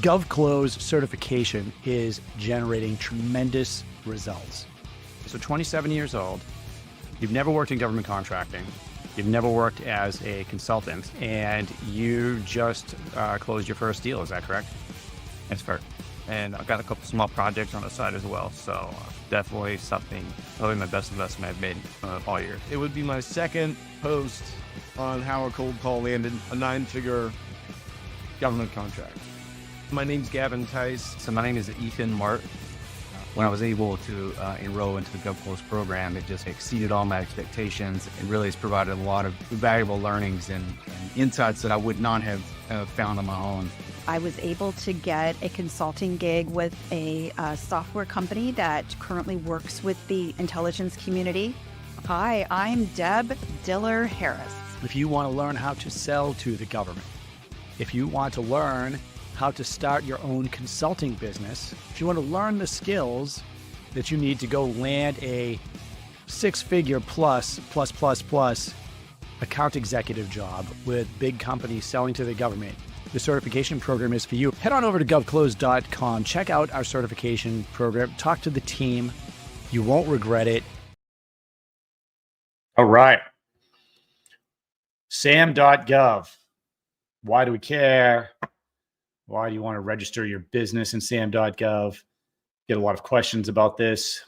GovClose certification is generating tremendous results. So 27 years old, you've never worked in government contracting, you've never worked as a consultant, and you just closed your first deal, is that correct? That's fair. And I've got a couple small projects on the side as well. So definitely probably my best investment I've made all year. It would be my second post on how a cold call landed a 9-figure government contract. My name's Gavin Tice. So my name is Ethan Mart. When I was able to enroll into the GovClose program, it just exceeded all my expectations and really has provided a lot of valuable learnings and insights that I would not have found on my own. I was able to get a consulting gig with a software company that currently works with the intelligence community. Hi, I'm Deb Diller Harris. If you want to learn how to sell to the government, if you want to learn how to start your own consulting business, if you want to learn the skills that you need to go land a 6-figure plus account executive job with big companies selling to the government, the certification program is for you. Head on over to govclose.com, check out our certification program, talk to the team. You won't regret it. All right. Sam.gov. Why do we care? Why do you want to register your business in Sam.gov? Get a lot of questions about this.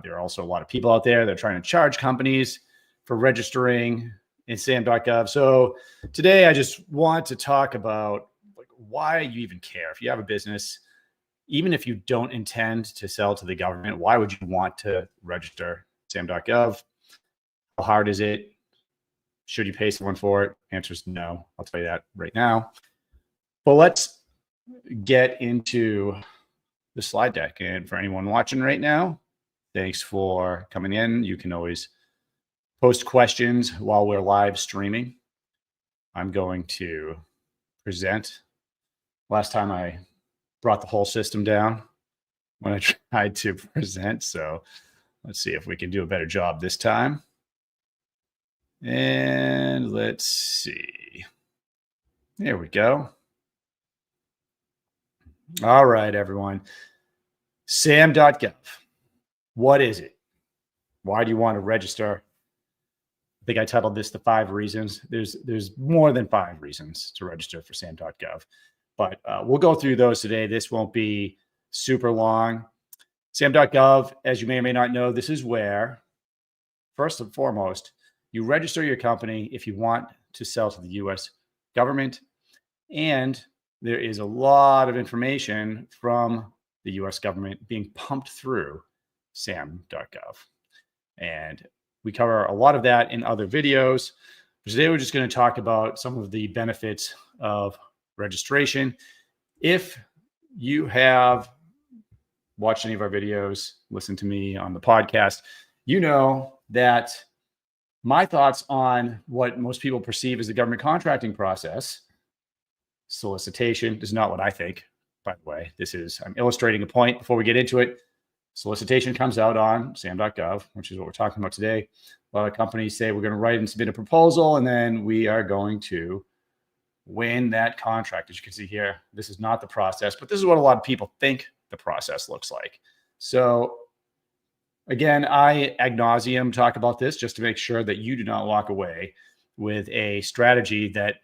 There are also a lot of people out there that are trying to charge companies for registering in Sam.gov. So today I just want to talk about why you even care. If you have a business, even if you don't intend to sell to the government, why would you want to register Sam.gov? How hard is it? Should you pay someone for it? Answer is no. I'll tell you that right now. But let's get into the slide deck. And for anyone watching right now, thanks for coming in. You can always post questions while we're live streaming. I'm going to present. Last time I brought the whole system down when I tried to present. So let's see if we can do a better job this time. And let's see. There we go. All right, everyone. Sam.gov. What is it? Why do you want to register? I think I titled this the 5 reasons. There's more than 5 reasons to register for Sam.gov, but we'll go through those today. This won't be super long. Sam.gov, as you may or may not know, this is where, first and foremost, you register your company if you want to sell to the U.S. government. And there is a lot of information from the U.S. government being pumped through Sam.gov. And we cover a lot of that in other videos. But today, we're just going to talk about some of the benefits of registration. If you have watched any of our videos, listened to me on the podcast, you know that my thoughts on what most people perceive as the government contracting process, solicitation, is not what I think, by the way. I'm illustrating a point before we get into it. Solicitation comes out on Sam.gov, which is what we're talking about today. A lot of companies say we're going to write and submit a proposal, and then we are going to win that contract. As you can see here, this is not the process, but this is what a lot of people think the process looks like. So again, I ad nauseum talk about this just to make sure that you do not walk away with a strategy that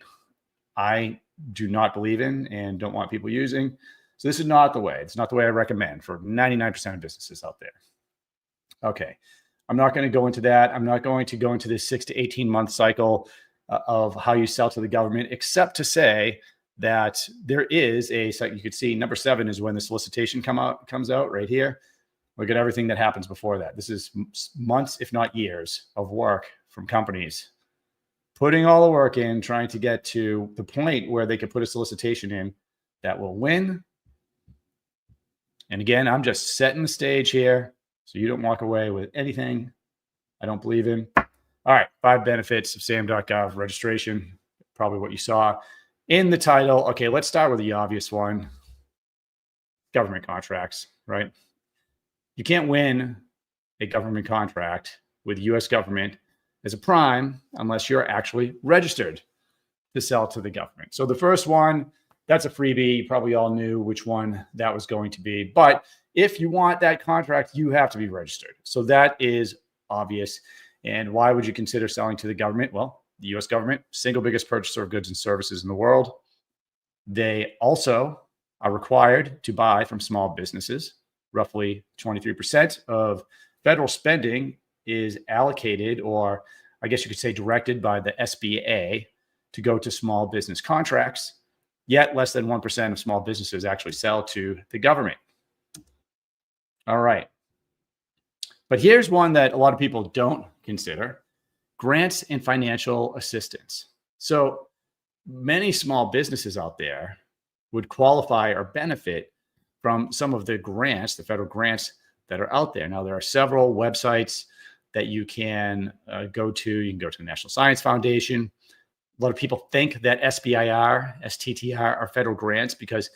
I do not believe in and don't want people using. So this is not the way. It's not the way I recommend for 99% of businesses out there. Okay. I'm not going to go into that. I'm not going to go into this 6 to 18 month cycle of how you sell to the government, except to say that there is a site you could see. Number 7 is when the solicitation comes out right here. Look at everything that happens before that. This is months, if not years, of work from companies putting all the work in, trying to get to the point where they could put a solicitation in that will win. And again, I'm just setting the stage here so you don't walk away with anything I don't believe in. All right, 5 benefits of Sam.gov registration, probably what you saw in the title. Okay, let's start with the obvious one. Government contracts, right? You can't win a government contract with the U.S. government as a prime unless you're actually registered to sell to the government. So the first one that's a freebie. You probably all knew which one that was going to be. But if you want that contract, you have to be registered. So that is obvious. And why would you consider selling to the government? Well, the US government, single biggest purchaser of goods and services in the world. They also are required to buy from small businesses. Roughly 23% of federal spending is allocated, or I guess you could say directed by the SBA to go to small business contracts. Yet less than 1% of small businesses actually sell to the government. All right. But here's one that a lot of people don't consider: grants and financial assistance. So many small businesses out there would qualify or benefit from some of the grants, the federal grants that are out there. Now, there are several websites that you can go to. You can go to the National Science Foundation. A lot of people think that SBIR, STTR are federal grants because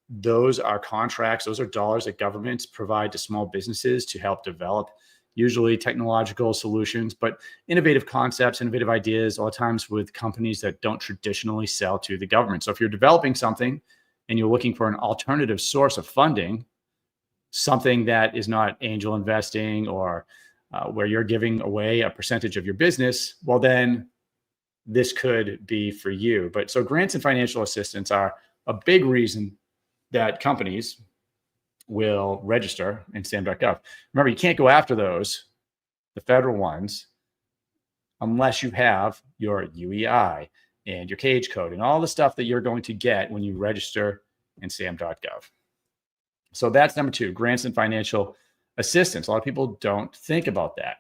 those are contracts. Those are dollars that governments provide to small businesses to help develop usually technological solutions, but innovative concepts, innovative ideas, a lot of times with companies that don't traditionally sell to the government. So if you're developing something and you're looking for an alternative source of funding, something that is not angel investing or where you're giving away a percentage of your business, well, then this could be for you. But so grants and financial assistance are a big reason that companies will register in Sam.gov. Remember, you can't go after those, the federal ones, unless you have your UEI and your cage code and all the stuff that you're going to get when you register in Sam.gov. So that's number 2, grants and financial assistance. A lot of people don't think about that.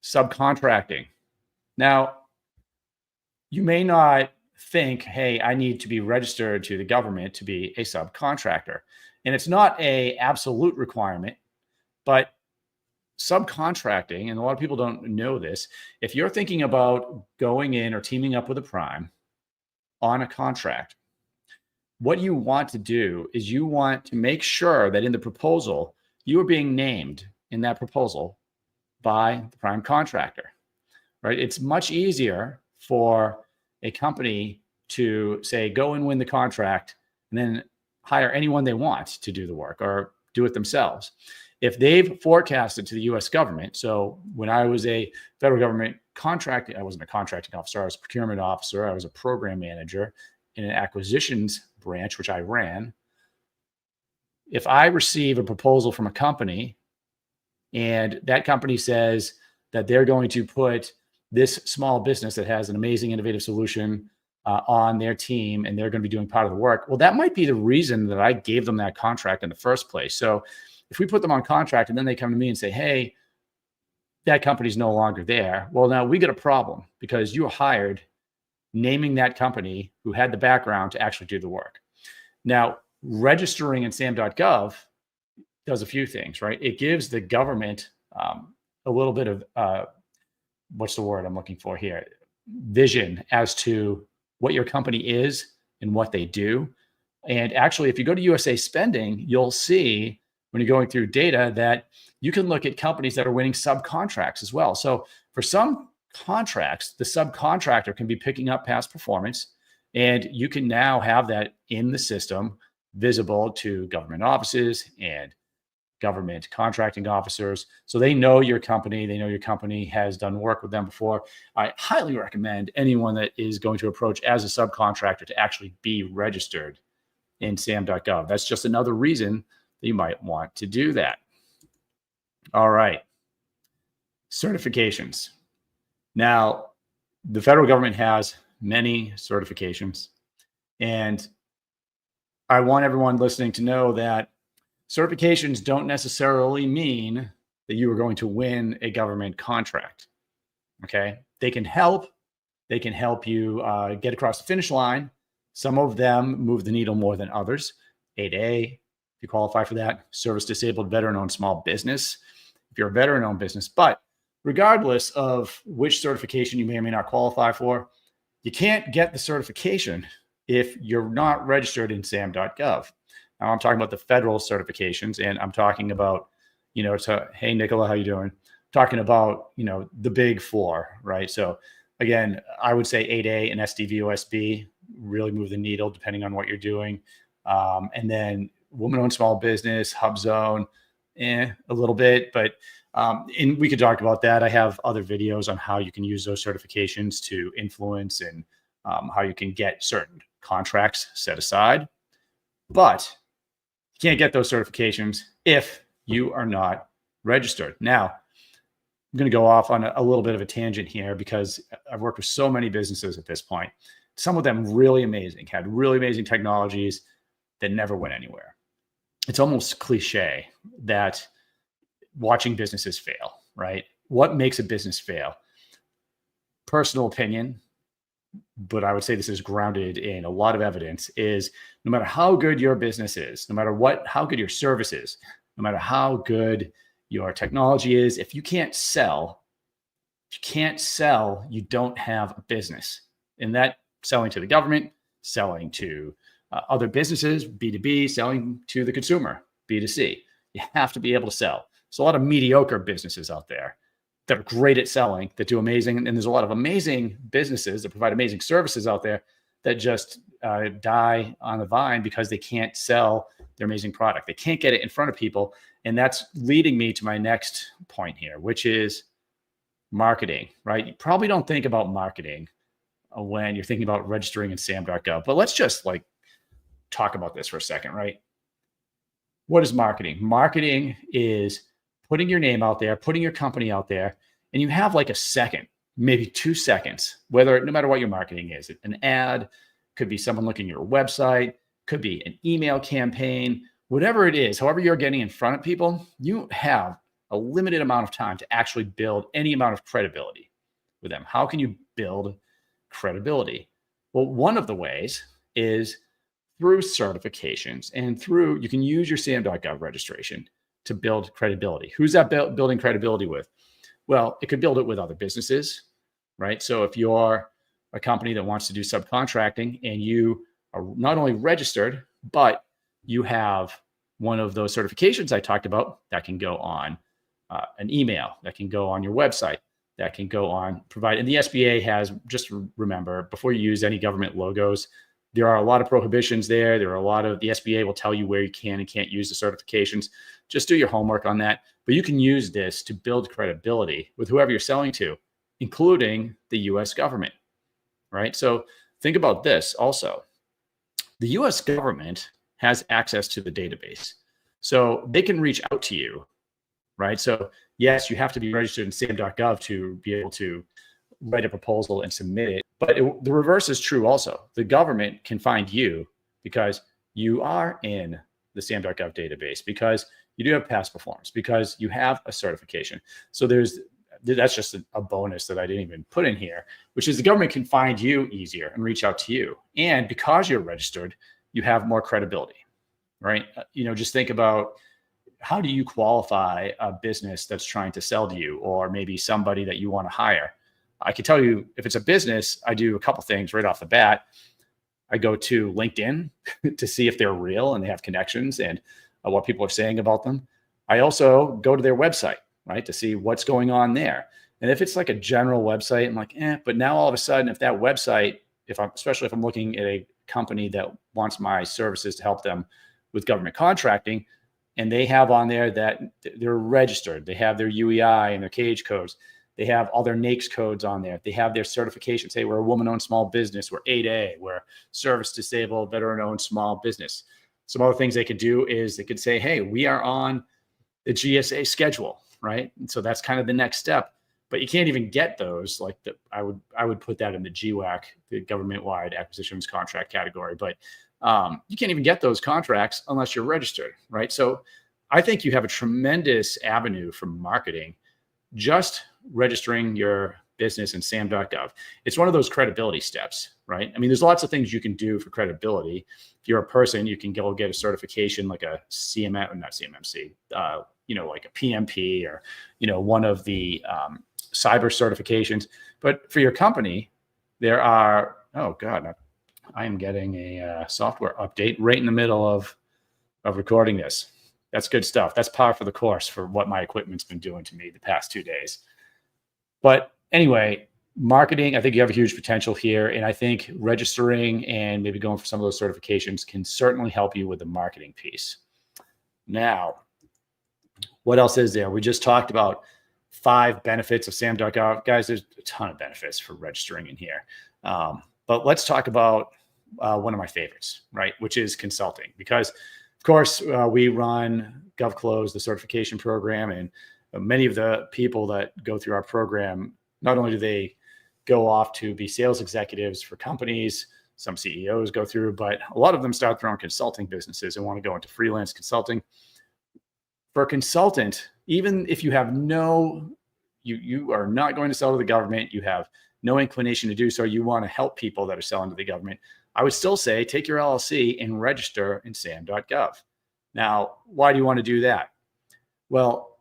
Subcontracting. Now, you may not think, hey, I need to be registered to the government to be a subcontractor. And it's not an absolute requirement, but subcontracting, and a lot of people don't know this, if you're thinking about going in or teaming up with a prime on a contract, what you want to do is you want to make sure that in the proposal, you are being named in that proposal by the prime contractor, right? It's much easier for a company to say, go and win the contract and then hire anyone they want to do the work or do it themselves. If they've forecasted to the US government, so when I was a federal government contracting, I wasn't a contracting officer, I was a procurement officer, I was a program manager in an acquisitions branch, which I ran. If I receive a proposal from a company and that company says that they're going to put this small business that has an amazing innovative solution on their team and they're going to be doing part of the work, well, that might be the reason that I gave them that contract in the first place. So if we put them on contract and then they come to me and say, hey, that company's no longer there, well, now we got a problem because you were hired naming that company who had the background to actually do the work. Now, registering in Sam.gov does a few things, right? It gives the government a little bit of, what's the word I'm looking for here? Vision as to what your company is and what they do. And actually, if you go to USA Spending, you'll see when you're going through data that you can look at companies that are winning subcontracts as well. So for some contracts, the subcontractor can be picking up past performance, and you can now have that in the system visible to government offices and government contracting officers. So they know your company. They know your company has done work with them before. I highly recommend anyone that is going to approach as a subcontractor to actually be registered in Sam.gov. That's just another reason that you might want to do that. All right. Certifications. Now, the federal government has many certifications, and I want everyone listening to know that certifications don't necessarily mean that you are going to win a government contract. Okay. They can help. They can help you get across the finish line. Some of them move the needle more than others. 8A, if you qualify for that, service disabled veteran-owned small business, if you're a veteran-owned business. But regardless of which certification you may or may not qualify for, you can't get the certification if you're not registered in Sam.gov. Now, I'm talking about the federal certifications, and I'm talking about, hey, Nicola, how you doing? Talking about, the big four, right? So again, I would say 8A and SDVOSB, really move the needle depending on what you're doing. And then woman-owned small business, Hub Zone, a little bit, but and we could talk about that. I have other videos on how you can use those certifications to influence and how you can get certain contracts set aside. But you can't get those certifications if you are not registered. Now, I'm going to go off on a little bit of a tangent here because I've worked with so many businesses at this point. Some of them really amazing, had really amazing technologies that never went anywhere. It's almost cliche that watching businesses fail, right? What makes a business fail? Personal opinion, but I would say this is grounded in a lot of evidence, is no matter how good your business is, no matter how good your service is, no matter how good your technology is, if you can't sell, you don't have a business. And that selling to the government, selling to other businesses, B2B, selling to the consumer, B2C. You have to be able to sell. There's a lot of mediocre businesses out there that are great at selling, that do amazing. And there's a lot of amazing businesses that provide amazing services out there that just die on the vine because they can't sell their amazing product. They can't get it in front of people. And that's leading me to my next point here, which is marketing, right? You probably don't think about marketing when you're thinking about registering in Sam.gov, but let's just talk about this for a second, right? What is marketing? Marketing is putting your name out there, putting your company out there, and you have a second, maybe 2 seconds, no matter what your marketing is. An ad, could be someone looking at your website, could be an email campaign, whatever it is, however you're getting in front of people, you have a limited amount of time to actually build any amount of credibility with them. How can you build credibility? Well, one of the ways is through certifications and you can use your Sam.gov registration to build credibility. Who's that building credibility with? Well, it could build it with other businesses, right? So if you're a company that wants to do subcontracting and you are not only registered, but you have one of those certifications I talked about, that can go on an email, that can go on your website, that can go on provide. And the SBA has, just remember, before you use any government logos, there are a lot of prohibitions there. The SBA will tell you where you can and can't use the certifications. Just do your homework on that. But you can use this to build credibility with whoever you're selling to, including the US government, right? So think about this also. The US government has access to the database. So they can reach out to you, right? So yes, you have to be registered in Sam.gov to be able to write a proposal and submit it. But the reverse is true also. The government can find you because you are in the Sam.gov database, because you do have past performance, because you have a certification. So that's just a bonus that I didn't even put in here, which is the government can find you easier and reach out to you. And because you're registered, you have more credibility, right? Just think about, how do you qualify a business that's trying to sell to you, or maybe somebody that you want to hire? I can tell you, if it's a business, I do a couple things right off the bat. I go to LinkedIn to see if they're real and they have connections and what people are saying about them. I also go to their website, right, to see what's going on there. And if it's like a general website, I'm like, but now all of a sudden, if that website, especially if I'm looking at a company that wants my services to help them with government contracting, and they have on there that they're registered, they have their UEI and their cage codes, they have all their NAICS codes on there, they have their certifications. Hey, we're a woman-owned small business, we're 8A, we're service disabled, veteran-owned small business. Some other things they could do is they could say, hey, we are on the GSA schedule, right? And so that's kind of the next step. But you can't even get those. I would put that in the GWAC, the government-wide acquisitions contract category. But you can't even get those contracts unless you're registered, right? So I think you have a tremendous avenue for marketing just registering your business in Sam.gov. It's one of those credibility steps, right? I mean, there's lots of things you can do for credibility. If you're a person, you can go get a certification like a CMMC, like a PMP, or, one of the cyber certifications. But for your company, there are, I am getting a software update right in the middle of recording this. That's good stuff. That's par for the course for what my equipment's been doing to me the past 2 days. But anyway, marketing, I think you have a huge potential here. And I think registering and maybe going for some of those certifications can certainly help you with the marketing piece. Now, what else is there? We just talked about 5 benefits of Sam.gov. Guys, there's a ton of benefits for registering in here. But let's talk about one of my favorites, right? Which is consulting. Because, of course, we run GovClose, the certification program, and many of the people that go through our program, not only do they go off to be sales executives for companies, some CEOs go through, but a lot of them start their own consulting businesses and want to go into freelance consulting. For a consultant, even if you have you are not going to sell to the government, you have no inclination to do so, you want to help people that are selling to the government, I would still say take your LLC and register in Sam.gov. Now, why do you want to do that? Well,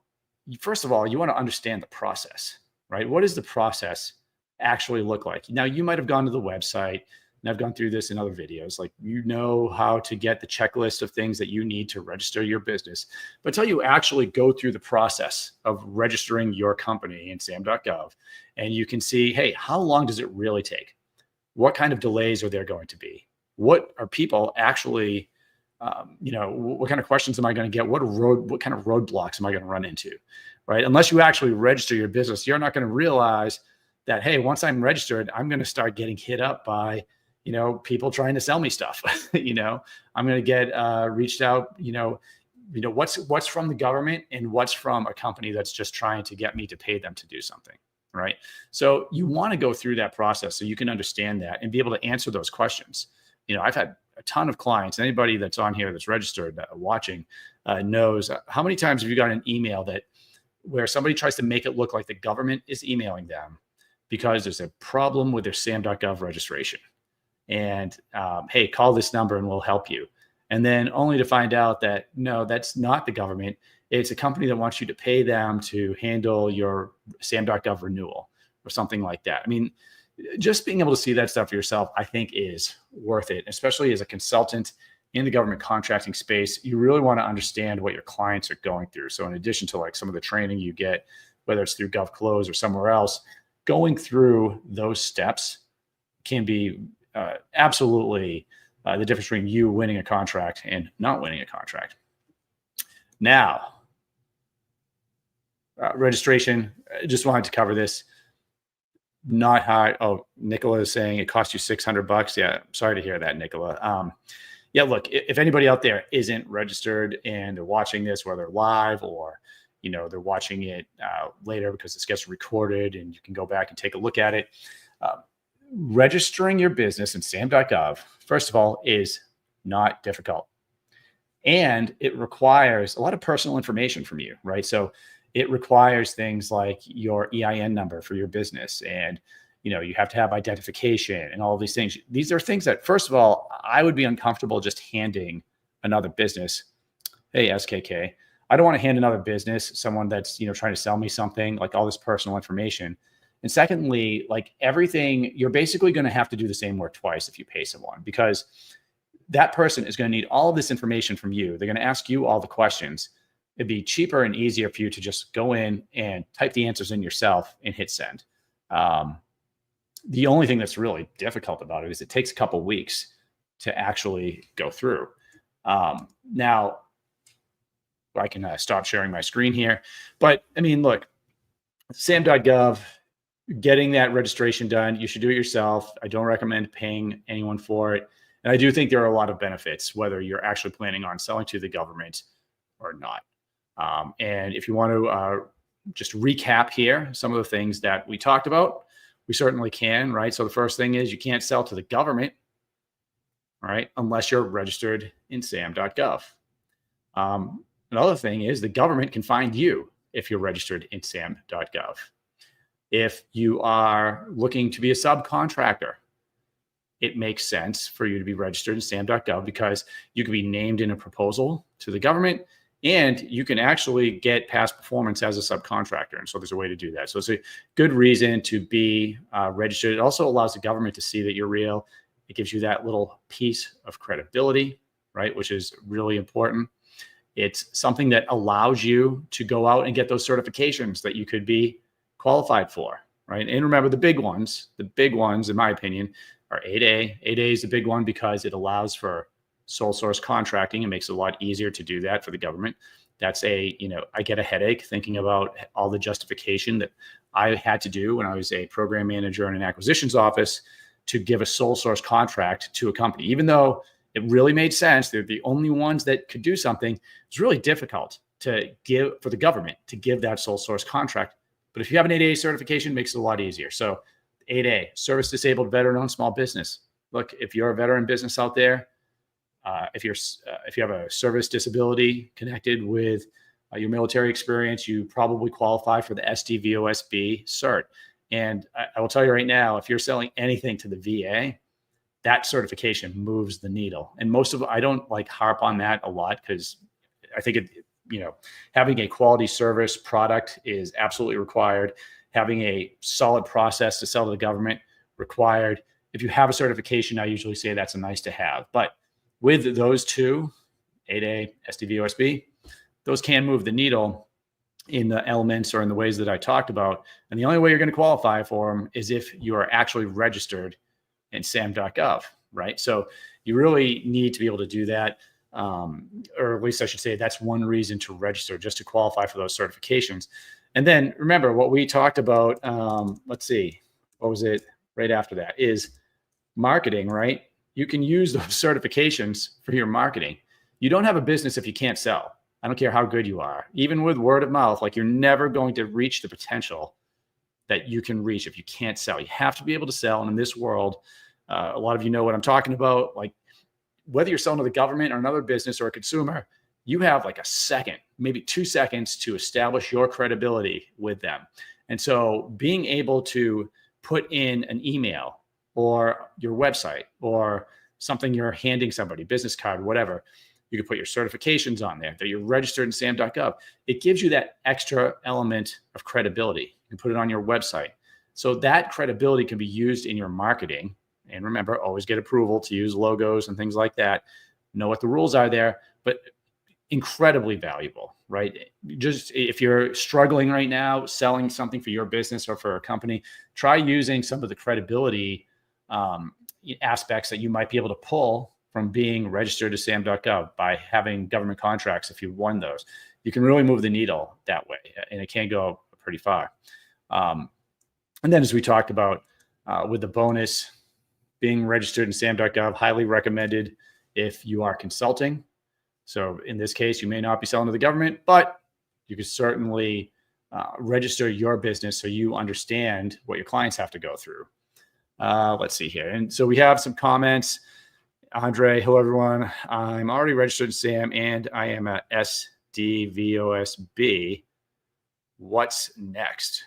first of all, you want to understand the process, right? What does the process actually look like? Now, you might have gone to the website, and I've gone through this in other videos, like you know how to get the checklist of things that you need to register your business. But until you actually go through the process of registering your company in Sam.gov, and you can see, hey, how long does it really take? What kind of delays are there going to be? What are people actually, what kind of questions am I going to get? What kind of roadblocks am I going to run into, right? Unless you actually register your business, you're not going to realize that, hey, once I'm registered, I'm going to start getting hit up by, people trying to sell me stuff. I'm going to get reached out, what's from the government and what's from a company that's just trying to get me to pay them to do something, right? So you want to go through that process so you can understand that and be able to answer those questions. I've had a ton of clients. Anybody that's on here that's registered watching knows how many times have you got an email where somebody tries to make it look like the government is emailing them because there's a problem with their Sam.gov registration. And hey, call this number and we'll help you. And then only to find out that, no, that's not the government. It's a company that wants you to pay them to handle your Sam.gov renewal or something like that. I mean, just being able to see that stuff for yourself, I think is worth it, especially as a consultant in the government contracting space. You really want to understand what your clients are going through. So in addition to like some of the training you get, whether it's through GovClose or somewhere else, going through those steps can be absolutely the difference between you winning a contract and not winning a contract. Now, registration, I just wanted to cover this. Not high. Oh, Nicola is saying it cost you $600. Yeah, sorry to hear that, Nicola. Yeah, look, if anybody out there isn't registered and they're watching this, whether live or they're watching it later because it gets recorded and you can go back and take a look at it. Registering your business in Sam.gov, first of all, is not difficult. And it requires a lot of personal information from you, right? So it requires things like your EIN number for your business. And, you have to have identification and all of these things. These are things that, first of all, I would be uncomfortable just handing another business. Hey, SKK, I don't want to hand another business, someone that's, trying to sell me something, like all this personal information. And secondly, like everything, you're basically going to have to do the same work twice if you pay someone, because that person is going to need all of this information from you. They're going to ask you all the questions. It'd be cheaper and easier for you to just go in and type the answers in yourself and hit send. The only thing that's really difficult about it is it takes a couple of weeks to actually go through. Now, I can stop sharing my screen here. But I mean, look, Sam.gov, getting that registration done, you should do it yourself. I don't recommend paying anyone for it. And I do think there are a lot of benefits, whether you're actually planning on selling to the government or not. And if you want to just recap here, some of the things that we talked about, we certainly can, right? So the first thing is you can't sell to the government, right, unless you're registered in Sam.gov. Another thing is the government can find you if you're registered in Sam.gov. If you are looking to be a subcontractor, it makes sense for you to be registered in Sam.gov because you can be named in a proposal to the government and you can actually get past performance as a subcontractor. And so there's a way to do that. So it's a good reason to be registered. It also allows the government to see that you're real. It gives you that little piece of credibility, right, which is really important. It's something that allows you to go out and get those certifications that you could be qualified for, right? And remember the big ones, in my opinion, are 8A. 8A is the big one because it allows for sole source contracting. It makes it a lot easier to do that for the government. That's I get a headache thinking about all the justification that I had to do when I was a program manager in an acquisitions office to give a sole source contract to a company. Even though it really made sense, they're the only ones that could do something. It's really difficult to give for the government to give that sole source contract. But if you have an 8A certification, it makes it a lot easier. So 8A, service disabled veteran-owned small business. Look, if you're a veteran business out there, if you have a service disability connected with your military experience, you probably qualify for the SDVOSB cert. And I will tell you right now, if you're selling anything to the VA, that certification moves the needle. And I don't like harp on that a lot because I think having a quality service product is absolutely required. Having a solid process to sell to the government required. If you have a certification, I usually say that's a nice to have. But with those two, 8A, SDVOSB, those can move the needle in the elements or in the ways that I talked about. And the only way you're going to qualify for them is if you are actually registered in Sam.gov, right? So you really need to be able to do that. Or at least I should say that's one reason to register, just to qualify for those certifications. And then remember what we talked about, let's see, what was it right after that, is marketing, right? You can use those certifications for your marketing. You don't have a business if you can't sell. I don't care how good you are. Even with word of mouth, like you're never going to reach the potential that you can reach if you can't sell. You have to be able to sell. And in this world, a lot of you know what I'm talking about. Like whether you're selling to the government or another business or a consumer, you have like a second, maybe 2 seconds to establish your credibility with them. And so being able to put in an email or your website or something you're handing somebody, business card, whatever, you can put your certifications on there that you're registered in Sam.gov. It gives you that extra element of credibility. You can put it on your website. So that credibility can be used in your marketing. And remember, always get approval to use logos and things like that. Know what the rules are there, but incredibly valuable, right? Just if you're struggling right now, selling something for your business or for a company, try using some of the credibility aspects that you might be able to pull from being registered to Sam.gov by having government contracts. If you've won those, you can really move the needle that way, and it can go pretty far. And then as we talked about with the bonus, being registered in Sam.gov, highly recommended if you are consulting. So in this case, you may not be selling to the government, but you could certainly register your business so you understand what your clients have to go through. Let's see here. And so we have some comments. Andre, hello, everyone. I'm already registered in SAM and I am a SDVOSB. What's next?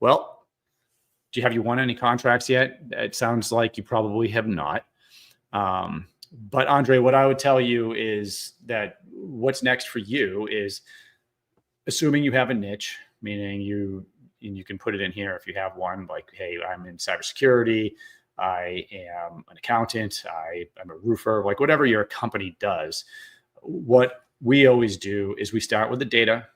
Well, have you won any contracts yet? It sounds like you probably have not. But Andre, what I would tell you is that what's next for you is assuming you have a niche, meaning you can put it in here if you have one, like, hey, I'm in cybersecurity, I am an accountant, I'm a roofer, like whatever your company does. What we always do is we start with the data,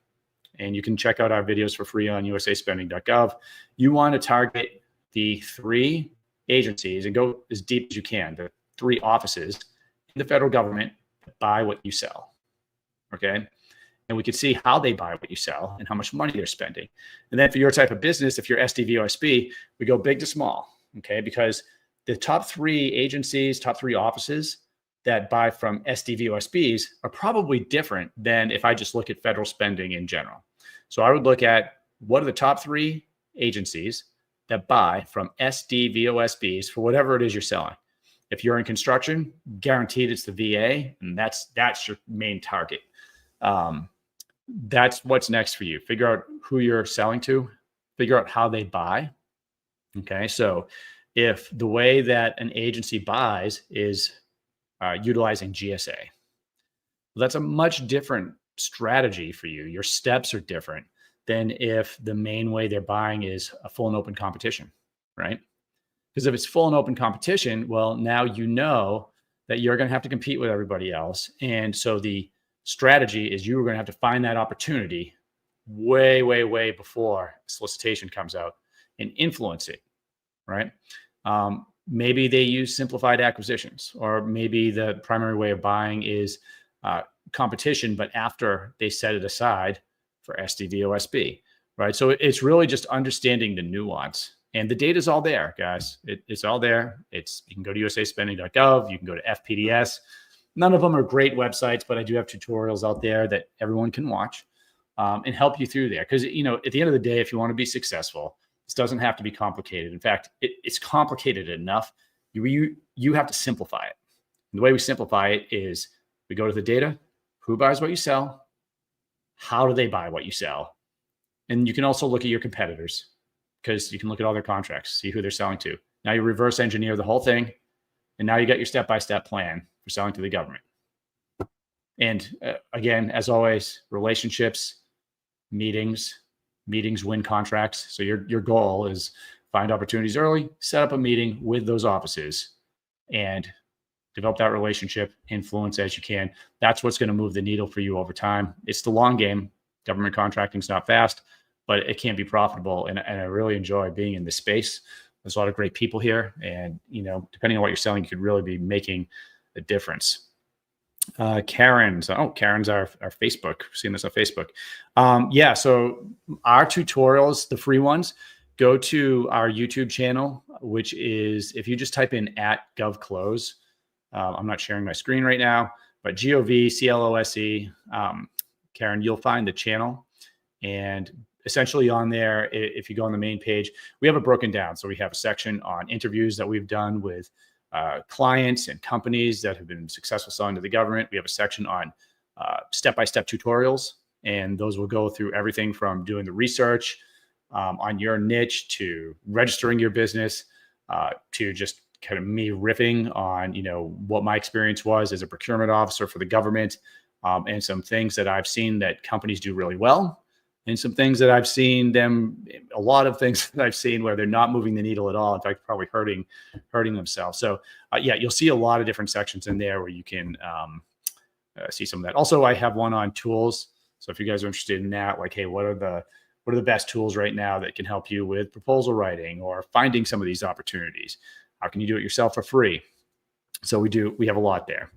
and you can check out our videos for free on usaspending.gov. You want to target the 3 agencies and go as deep as you can, the 3 offices in the federal government that buy what you sell, okay? And we can see how they buy what you sell and how much money they're spending. And then for your type of business, if you're SDVOSB, we go big to small, okay? Because the top 3 agencies, top 3 offices that buy from SDVOSBs are probably different than if I just look at federal spending in general. So I would look at what are the top 3 agencies that buy from SDVOSBs for whatever it is you're selling. If you're in construction, guaranteed it's the VA, and that's your main target. That's what's next for you. Figure out who you're selling to, figure out how they buy. Okay, so if the way that an agency buys is utilizing GSA, well, that's a much different strategy for you. Your steps are different than if the main way they're buying is a full and open competition, right? Because if it's full and open competition, well, now you know that you're going to have to compete with everybody else. And so the strategy is you are going to have to find that opportunity way, way, way before solicitation comes out. and influence it, right? Maybe they use simplified acquisitions, or maybe the primary way of buying is competition, but after they set it aside for SDVOSB, right? So it's really just understanding the nuance, and the data is all there, guys. It's all there. You can go to usaspending.gov. You can go to FPDS. None of them are great websites, but I do have tutorials out there that everyone can watch and help you through there. Because, you know, at the end of the day, if you want to be successful, this doesn't have to be complicated. In fact, it's complicated enough. You have to simplify it. And the way we simplify it is we go to the data. Who buys what you sell? How do they buy what you sell? And you can also look at your competitors, because you can look at all their contracts, see who they're selling to. Now you reverse engineer the whole thing. And now you got your step-by-step plan for selling to the government. And again, as always, relationships, meetings win contracts. So your goal is find opportunities early, set up a meeting with those offices, and develop that relationship, influence as you can. That's what's going to move the needle for you over time. It's the long game. Government contracting is not fast, but it can be profitable. And I really enjoy being in this space. There's a lot of great people here. And, you know, depending on what you're selling, you could really be making a difference. Karen's our Facebook. We're seeing this on Facebook. Yeah, so our tutorials, the free ones, go to our YouTube channel, which is, if you just type in @GovClose, I'm not sharing my screen right now, but GOVCLOSE, Karen, you'll find the channel. And essentially on there, if you go on the main page, we have it broken down. So we have a section on interviews that we've done with clients and companies that have been successful selling to the government. We have a section on step-by-step tutorials, and those will go through everything from doing the research on your niche to registering your business to just kind of me riffing on, you know, what my experience was as a procurement officer for the government, and some things that I've seen that companies do really well, and some things that I've seen a lot of things that I've seen where they're not moving the needle at all. In fact, probably hurting themselves. So yeah, you'll see a lot of different sections in there where you can see some of that. Also, I have one on tools. So if you guys are interested in that, like, hey, what are the best tools right now that can help you with proposal writing or finding some of these opportunities? How can you do it yourself for free? So we have a lot there.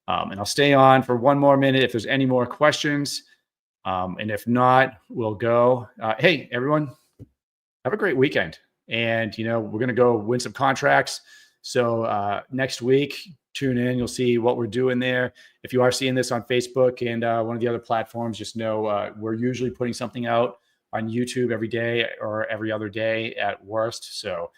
And I'll stay on for one more minute if there's any more questions. And if not, we'll go. Hey, everyone, have a great weekend. And, you know, we're going to go win some contracts. So next week, tune in. You'll see what we're doing there. If you are seeing this on Facebook and one of the other platforms, just know we're usually putting something out on YouTube every day or every other day at worst. So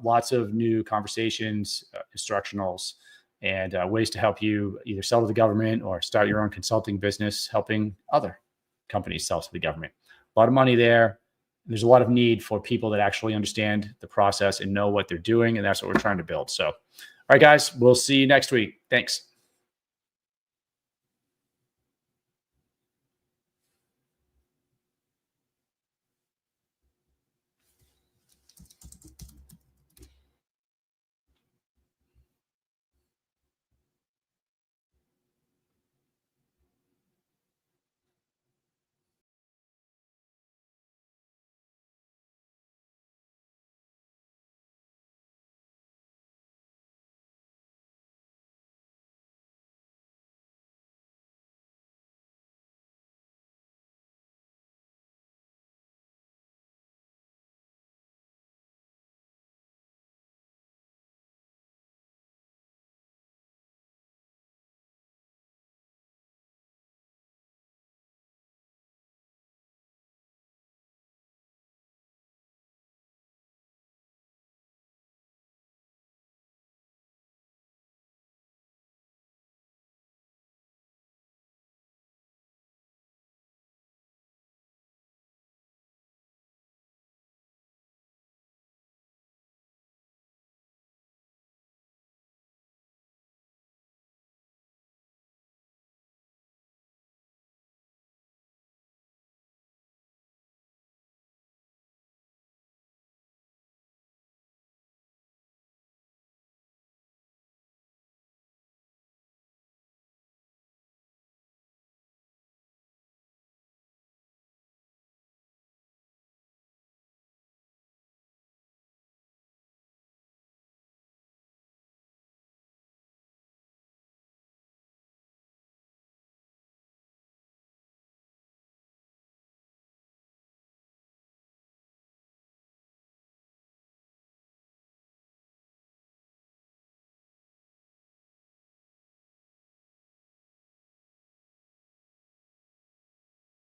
lots of new conversations, instructionals, and ways to help you either sell to the government or start your own consulting business, helping other companies sell to the government. A lot of money there. There's a lot of need for people that actually understand the process and know what they're doing. And that's what we're trying to build. So, all right, guys, we'll see you next week. Thanks.